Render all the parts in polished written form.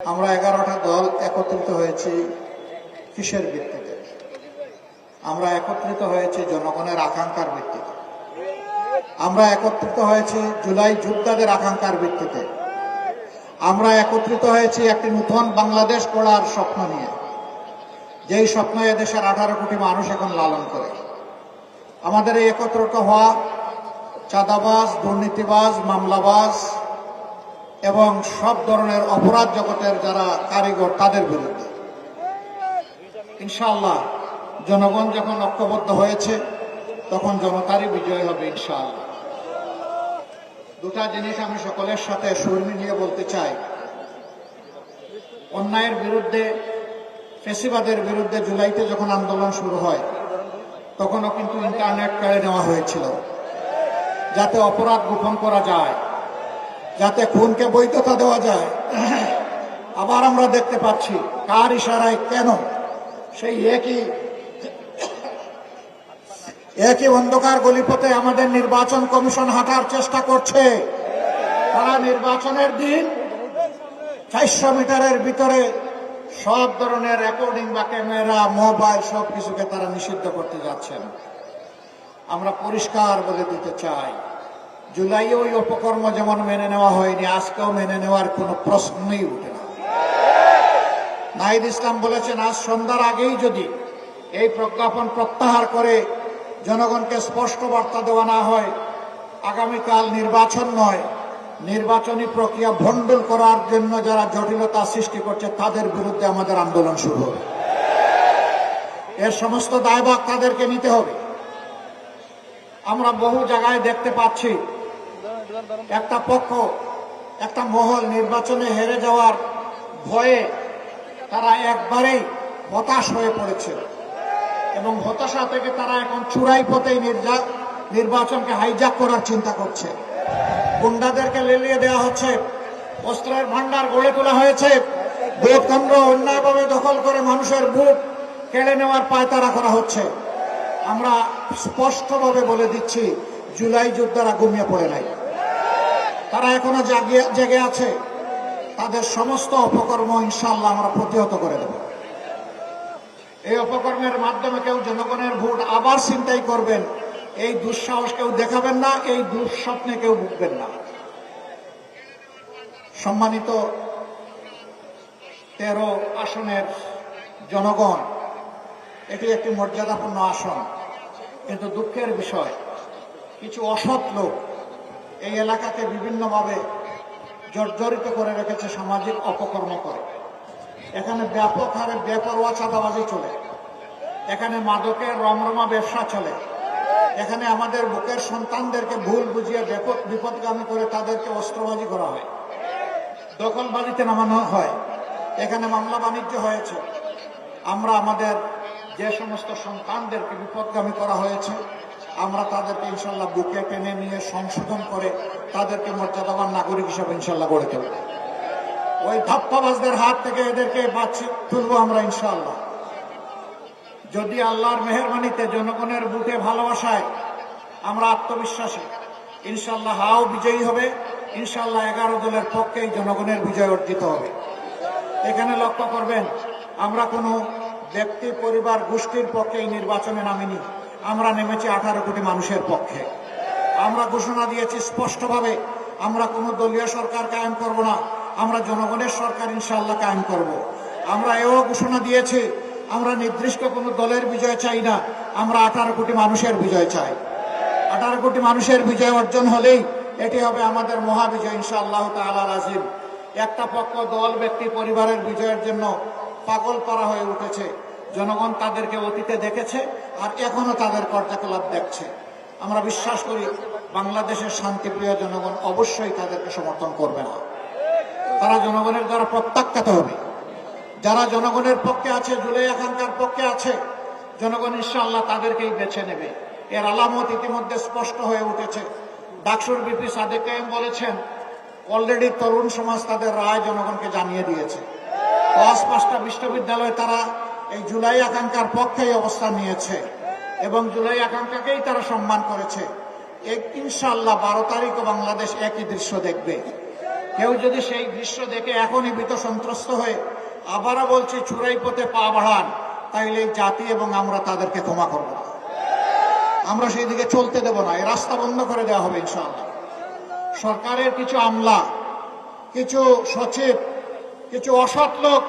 আমরা 11টা দল একত্রিত হয়েছি কিসের ভিত্তিতে? আমরা একত্রিত হয়েছি জনগণের আকাঙ্ক্ষার ভিত্তিতে। আমরা একত্রিত হয়েছি জুলাই যোদ্ধাদের আকাঙ্ক্ষার ভিত্তিতে। আমরা একত্রিত হয়েছি একটি নতুন বাংলাদেশ গড়ার স্বপ্ন নিয়ে, যেই স্বপ্ন এদেশের 18 কোটি মানুষ এখন লালন করে। আমাদের এই একত্রিত হওয়া চাঁদাবাজ, দুর্নীতিবাজ, মামলাবাজ এবং সব ধরনের অপরাধ জগতের যারা কারিগর তাদের বিরুদ্ধে। ইনশাআল্লাহ জনগণ যখন ঐক্যবদ্ধ হয়েছে তখন জনতারই বিজয় হবে ইনশাআল্লাহ। দুটা জিনিস আমি সকলের সাথে সুর মিলিয়ে বলতে চাই। অন্যায়ের বিরুদ্ধে, ফ্যাসিবাদের বিরুদ্ধে জুলাইতে যখন আন্দোলন শুরু হয় তখনও কিন্তু ইন্টারনেট কেড়ে নেওয়া হয়েছিল, যাতে অপরাধ গোপন করা যায়, যাতে খুনকে বৈধতা দেওয়া যায়। আবার আমরা দেখতে পাচ্ছি কার ইশারায় কেন সেই একই অন্ধকার গলিপথে আমাদের নির্বাচন কমিশন হাঁটার চেষ্টা করছে। তারা নির্বাচনের দিন 400 মিটারের ভিতরে সব ধরনের রেকর্ডিং বা ক্যামেরা, মোবাইল সবকিছুকে তারা নিষিদ্ধ করতে যাচ্ছেন। আমরা পরিষ্কার বলে দিতে চাই, জুলাইয়ে ওই অপকর্ম যেমন মেনে নেওয়া হয়নি, আজকেও মেনে নেওয়ার কোনো প্রশ্নই উঠে না। নাহিদ ইসলাম বলেছেন, আজ সন্ধ্যার আগেই যদি এই প্রজ্ঞাপন প্রত্যাহার করে জনগণকে স্পষ্ট বার্তা দেওয়া না হয়, আগামীকাল নির্বাচন নয়, নির্বাচনী প্রক্রিয়া ভণ্ডুল করার জন্য যারা জটিলতা সৃষ্টি করছে তাদের বিরুদ্ধে আমাদের আন্দোলন শুরু হবে। এর সমস্ত দায়ভার তাদেরকে নিতে হবে। আমরা বহু জায়গায় দেখতে পাচ্ছি একটা পক্ষ, একটা মহল নির্বাচনে হেরে যাওয়ার ভয়ে তারা একবারেই হতাশ হয়ে পড়েছে এবং হতাশা থেকে তারা এখন চূড়াই পথেই নির্বাচনকে হাইজ্যাক করার চিন্তা করছে। গুন্ডাদেরকে লেলিয়ে দেওয়া হচ্ছে, অস্ত্রের ভান্ডার গড়ে তোলা হয়েছে, ভোট কেন্দ্র অন্যায়ভাবে দখল করে মানুষের ভোট কেড়ে নেওয়ার পায়তারা করা হচ্ছে। আমরা স্পষ্টভাবে বলে দিচ্ছি, জুলাই যোদ্ধারা ঘুমিয়ে পড়ে নাই, তারা এখনো জেগে আছে। তাদের সমস্ত অপকর্ম ইনশাআল্লাহ আমরা প্রতিহত করে দেব। এই অপকর্মের মাধ্যমে কেউ জনগণের ভোট আবার ছিনতাই করবেন, এই দুঃসাহস কেউ দেখাবেন না, এই দুঃস্বপ্নে কেউ ভুগবেন না। সম্মানিত 13 আসনের জনগণ, এটি একটি মর্যাদাপূর্ণ আসন, কিন্তু দুঃখের বিষয় কিছু অসৎ লোক এই এলাকাকে বিভিন্নভাবে জর্জরিত করে রেখেছে, সামাজিক অপকর্ম করে। এখানে ব্যাপক হারে বেপরোয়া চাঁদাবাজি চলে, এখানে মাদকের রমরমা ব্যবসা চলে, এখানে আমাদের বুকের সন্তানদেরকে ভুল বুঝিয়ে বিপদগামী করে তাদেরকে অস্ত্রবাজি করা হয়, দখলবাজিতে নামানো হয়, এখানে মামলা বাণিজ্য হয়েছে। আমরা আমাদের যে সমস্ত সন্তানদেরকে বিপদগামী করা হয়েছে, আমরা তাদেরকে ইনশাল্লাহ বুকে টেনে নিয়ে সংশোধন করে তাদেরকে মর্যাদাবান নাগরিক হিসাবে ইনশাল্লাহ গড়ে তুলব। ওই ধাপ্পাবাজদের হাত থেকে এদেরকে বাঁচিয়ে তুলব আমরা ইনশাল্লাহ। যদি আল্লাহর মেহেরবানিতে জনগণের বুকে ভালোবাসায় আমরা আত্মবিশ্বাসী, ইনশাল্লাহ হাও বিজয়ী হবে। ইনশাল্লাহ 11 দলের পক্ষেই জনগণের বিজয় অর্জিত হবে। এখানে লক্ষ্য করবেন, আমরা কোনো ব্যক্তি, পরিবার, গোষ্ঠীর পক্ষে এই নির্বাচনে নামিনি, আমরা নেমেছি 18 কোটি মানুষের পক্ষে। আমরা ঘোষণা দিয়েছি স্পষ্টভাবে, আমরা কোনো দলীয় সরকার কায়েম করব না, আমরা জনগণের সরকার ইনশাআল্লাহ কায়েম করব। আমরা এও ঘোষণা দিয়েছি, আমরা নির্দিষ্ট কোনো দলের বিজয় চাই না, আমরা 18 কোটি মানুষের বিজয় চাই। 18 কোটি মানুষের বিজয় অর্জন হলেই এটি হবে আমাদের মহাবিজয় ইনশাআল্লাহ তাআলা আজিম। একটা পক্ষ, দল, ব্যক্তি, পরিবারের বিজয়ের জন্য পাগল পারা হয়ে উঠেছে। জনগণ তাদেরকে অতীতে দেখেছে আর এখনো তাদের কার্যকলাপ দেখছে। আমরা বিশ্বাস করি বাংলাদেশের শান্তিপ্রিয় জনগণ অবশ্যই তাদেরকে সমর্থন করবে না, তারা জনগণের দ্বারা প্রত্যাখ্যাত হবে। যারা জনগণের পক্ষে আছে, জুলাই আকাঙ্ক্ষার পক্ষে আছে, জনগণ ইনশাআল্লাহ তাদেরকেই বেছে নেবে। এর আলামত ইতিমধ্যে স্পষ্ট হয়ে উঠেছে। ডাকসুর বিপি সাদেক কায়েম বলেছেন, অলরেডি তরুণ সমাজ তাদের রায় জনগণকে জানিয়ে দিয়েছে। 5টা বিশ্ববিদ্যালয়ে তারা এই জুলাই আকাঙ্ক্ষার পক্ষেই অবস্থান নিয়েছে এবং জুলাই আকাঙ্ক্ষাকেই তারা সম্মান করেছে। ইনশাআল্লাহ 12 তারিখও বাংলাদেশ একই দৃশ্য দেখবে। কেউ যদি সেই দৃশ্য দেখে এখনই ভীত সন্ত্রস্ত হয়ে আবারও বলছি চূড়াই পথে পা বাড়ান, তাইলে এই জাতি এবং আমরা তাদেরকে ক্ষমা করব না। আমরা সেই দিকে চলতে দেব না। এই রাস্তা বন্ধ করে দেওয়া হবে ইনশাআল্লাহ। সরকারের কিছু আমলা, কিছু সচিব, কিছু অসৎ লোক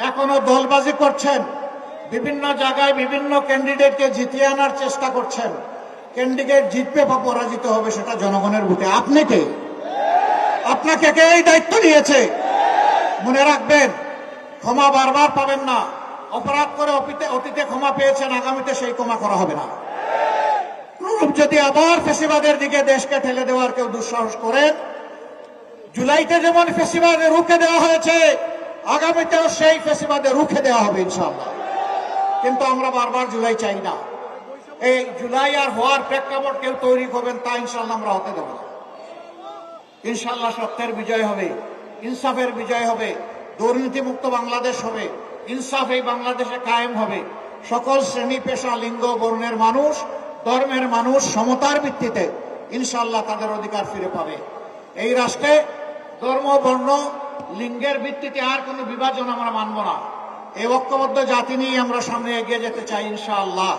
এখনো দলবাজি করছেন, বিভিন্ন জায়গায় বিভিন্ন ক্যান্ডিডেটকে জিতিয়ে আনার চেষ্টা করছেন। ক্যান্ডিডেট জিতবে বা পরাজিত হবে সেটা জনগণের ভোটে। আপনি কে? আপনাকে কে এই দায়িত্ব দিয়েছে? মনে রাখবেন, ক্ষমা বারবার পাবেন না। অপরাধ করে অতীতে ক্ষমা পেয়েছেন, আগামীতে সেই ক্ষমা করা হবে না। যদি আবার ফেসিবাদের দিকে দেশকে ঠেলে দেওয়ার কেউ দুঃসাহস করেন, জুলাইতে যেমন ফেসিবাদে রুখে দেওয়া হয়েছে, আগামীতেও সেই ফেসিবাদে রুখে দেওয়া হবে ইনশাআল্লাহ। কিন্তু আমরা বারবার জুলাই চাই না। এই জুলাই আর হওয়ার প্রেক্ষাপট কেউ তৈরি করবেন, তা ইনশাআল্লাহ আমরা হতে দেব না। ইনশাআল্লাহ সত্যের বিজয় হবে, ইনসাফের বিজয় হবে, দুর্নীতিমুক্ত বাংলাদেশ হবে, ইনসাফ এই বাংলাদেশে কায়েম হবে। সকল শ্রেণী পেশা, লিঙ্গ, বর্ণের মানুষ, ধর্মের মানুষ সমতার ভিত্তিতে ইনশাআল্লাহ তাদের অধিকার ফিরে পাবে। এই রাষ্ট্রে ধর্ম, বর্ণ, লিঙ্গের ভিত্তিতে আর কোনো বিভাজন আমরা মানব না। এই ঐক্যবদ্ধ জাতি নিয়ে আমরা সামনে এগিয়ে যেতে চাই ইনশাআল্লাহ।